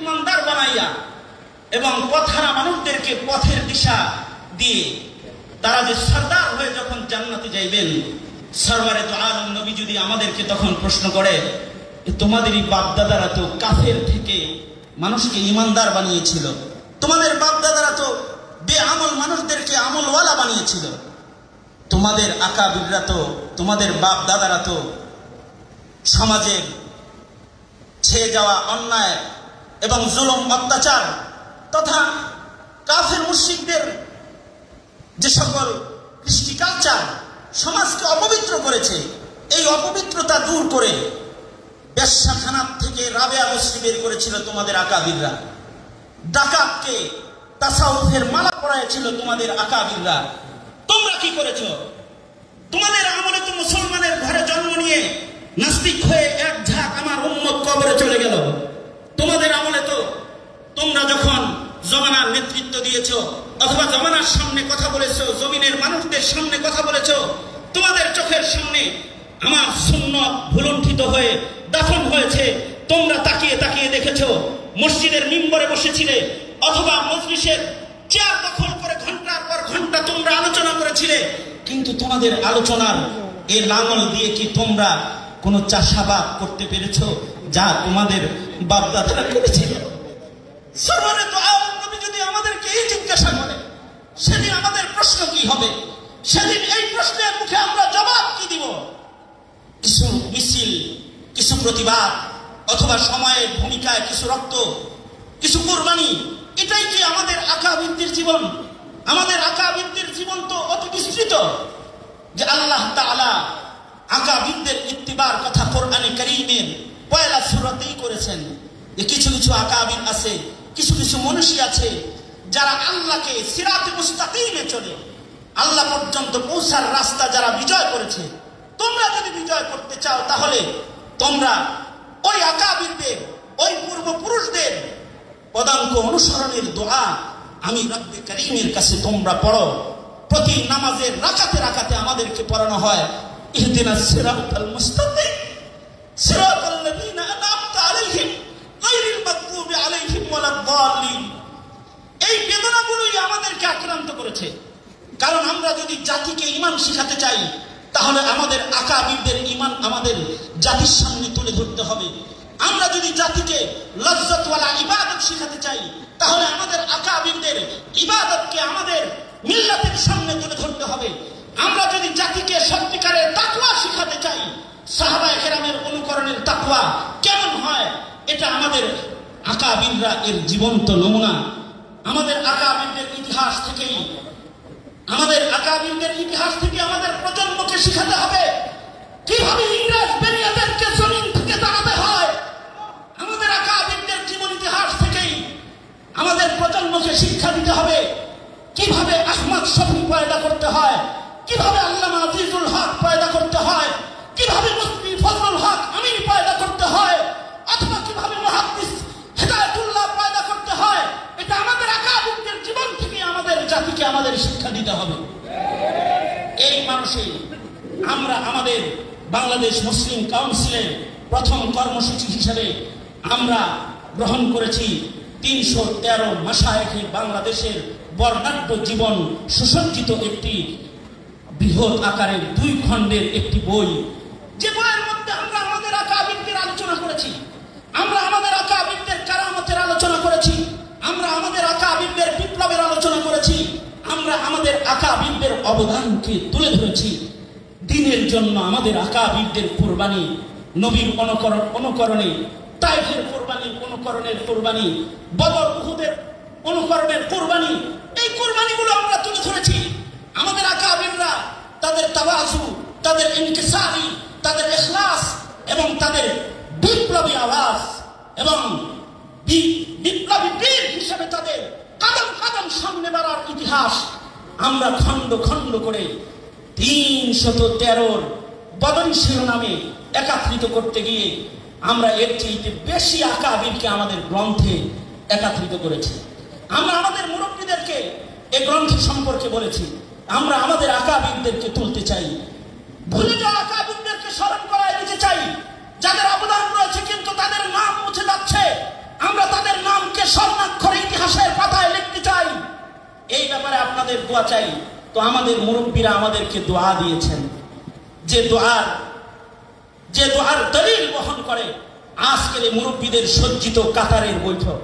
ইমানদার বানাইয়া এবং পথহারা মানুষদেরকে পথের দিশা দিয়ে তারা যে সরদার হয়ে যখন জান্নাতে যাইবেন, সরওয়ারে তো আলম নবী যদি আমাদেরকে তখন প্রশ্ন করে, তোমাদেরই বাপদাদারা তো কাফের থেকে মানুষকে ইমানদার বানিয়েছিল, তোমাদের বাপদাদারা তো বেআমল মানুষদেরকে আমলওয়ালা বানিয়েছিল, তোমাদের আকাবিররা তো, তোমাদের বাপ দাদারা তো সমাজের ছেয়ে যাওয়া অন্যায় এবং জুলুম অত্যাচার তথা কাফের মুশরিকদের যে সকল কৃষ্টি কালচার সমাজকে অপবিত্র করেছে, এই অপবিত্রতা দূর করে বেশ্যাখানার থেকে রাবেয়া বস্তি বের করেছিল তোমাদের আকাবিররা, ডাকাতকে তাসাউফের মালা পরাইছিল তোমাদের আকাবিররা। তোমরা কি করেছো? তোমাদের আমলে তো মুসলমানের ঘরে জন্ম নিয়ে নাস্তিক হয়ে এক ঝাঁক আমার উম্মত কবরে চলে গেল। তোমাদের আমলে তো তোমরা যখন জমানার নেতৃত্ব দিয়েছো অথবা জমানার সামনে কথা বলেছো, জমিনের মানুষদের সামনে কথা বলেছো, তোমাদের চোখের সামনে আমার সুন্নত ভুলুণ্ঠিত হয়ে দাফন হয়েছে, তোমরা তাকিয়ে তাকিয়ে দেখেছো। মসজিদের মিম্বরে বসেছিলে অথবা মজলিসের চেয়ার দখল করে ঘন্টার পর ঘন্টা তোমরা আলোচনা করেছিলে, কিন্তু তোমাদের আলোচনার এই লাঙল দিয়ে কি তোমরা কোনো চাষাবাদ করতে পেরেছো যা তোমাদের বাপদাদারা করেছিল? সরওয়ারে তো আলম নবী যদি আমাদেরকে এই জিজ্ঞাসা করে, সেদিন আমাদের প্রশ্ন কি হবে? সেদিন এই প্রশ্নের মুখে আমরা জবাব কি দিব? কিছু মিছিল, কিছু প্রতিবাদ অথবা সময়ের ভূমিকায় কিছু রক্ত, কিছু কুরবানি, এটাই কি আমাদের আকাবিরদের জীবন? আমাদের আকাবিরদের জীবন তো অতি বিস্তৃত যে আল্লাহ তাআলা আকাবিরদের ইত্তিবার কথা কোরআনে কারীমের পয়লা সূরাতেই করেছেন। যে কিছু কিছু আকাবির আছে, কিছু কিছু মনীষী আছে যারা আল্লাহকে সিরাতে মুস্তাকিমে চলে আল্লাহ পর্যন্ত পৌঁছার রাস্তা যারা বিজয় করেছে। তোমরা যদি বিজয় করতে চাও তাহলে তোমরা ওই আকাবিরদের, ওই পূর্বপুরুষদের পদাঙ্ক অনুসরণের দোয়া আমি রব্বে কারীমের কাছে তোমরা পড়ো। প্রতি নামাজের রাকাতে রাকাতে আমাদেরকে পড়ানো হয় ইহদিনাস সিরাতাল মুস্তাকিম সিরাতাল লাযিনা আন'আমতা আলাইহিম গায়রিল মাগদুবি আলাইহিম ওয়ালাদ দাল্লিন। এই বেদনাগুলোই আমাদেরকে আক্রান্ত করেছে। কারণ আমরা যদি জাতিকে ঈমান শেখাতে চাই তাহলে আমাদের আকাবিরদের ঈমান আমাদের জাতির সামনে তুলে ধরতে হবে। আমরা যদি জাতিকে লজ্জতওয়ালা ইবাদত শেখাতে চাই তাহলে আমাদের আকাবিরদের ইবাদতকে আমাদের মিল্লাতের সামনে তুলে ধরতে হবে। আমরা যদি জাতিকে সত্যিকারের তাকওয়া শেখাতে চাই, সাহাবায়ে কেরামের অনুকরণের তাকওয়া কেমন হয়, এটা আমাদের আকাবিররা এর জীবন্ত নমুনা। আমাদের আকাবিরদের ইতিহাস থেকেই, আমাদের আকাবিরদের ইতিহাস থেকে আমাদের প্রজন্মকে শেখাতে হবে কিভাবে ইংরেজ বেনিয়াদেরকে জমিন থেকে তাড়াতে হয়। আমাদের আকাবিরদের জীবন ইতিহাস থেকেই আমাদের প্রজন্মকে শিক্ষা দিতে হবে কিভাবে আহমদ শফী পয়দা করতে হয়, কিভাবে আল্লামা আজিজুল হক পয়দা করতে হয়, কিভাবে মুফতি ফজলুল হক আমিন পয়দা করতে হয়, অথবা কিভাবে মুহাদ্দিস হেদায়েতুল্লাহ পয়দা করতে হয়। এটা আমাদের আকাবিরদের জীবন থেকে আমাদের জাতিকে আমাদের শিক্ষা দিতে হবে। এই মানুষে আমরা আমাদের বাংলাদেশ মুসলিম কাউন্সিলের প্রথম কর্মসূচি হিসেবে আমরা গ্রহণ করেছি 313 মাশায়েখে বাংলাদেশের বর্ণাঢ্য জীবন সুসজ্জিত একটি বৃহৎ আকারের 2 খণ্ডের একটি বই, যে বইয়ের মধ্যে আমরা আমাদের আকাবিরদের আলোচনা করেছি, আমরা আমাদের আকাবিরদের কারামতের আলোচনা করেছি, আমরা আমাদের আকাবিরদের বিপ্লবের আলোচনা করেছি, আমরা আমাদের আকাবিরদের অবদানকে তুলে ধরেছি। দ্বীনের জন্য আমাদের আকাবিরদের কুরবানি, নবীর অনুকরণে তায়েফের কুরবানি, অনুকরণের কুরবানি, বদর উহুদের অনুকরণের কুরবানি, এই কুরবানিগুলো আমরা তুলে ধরেছি। আমাদের আকাবিররা তাদের তাওয়াজু, তাদের ইনকিসারি, তাদের ইখলাস এবং তাদের বিপ্লবী আওয়াজ এবং বিপ্লবী বীর হিসেবে তাদের কদম কদম সামনে বাড়ার ইতিহাস আমরা খণ্ড খণ্ড করে 313 বদর শিরোনামে একত্রিত করতে গিয়ে আমরা এর চেয়ে বেশি আকাবিরকে আমাদের গ্রন্থে একত্রিত করেছি। আমরা আমাদের মুরব্বীদেরকে এই গ্রন্থ সম্পর্কে বলেছি। আমরা আমাদের আকাবিরদেরকে তুলতে চাই, ভুলে যাওয়া আকাবিরদেরকে স্মরণ করায় দিতে চাই, যাদের অবদান রয়েছে কিন্তু তাদের নাম মুছে যাচ্ছে। আমরা তাদের নাম এই ব্যাপারে আপনাদের দোয়া চাই। তো আমাদের মুরব্বীরা আমাদেরকে দোয়া দিয়েছেন, যে দোয়ার দলিল বহন করে আজকের এই মুরব্বীদের সজ্জিত কাতারের বৈঠক।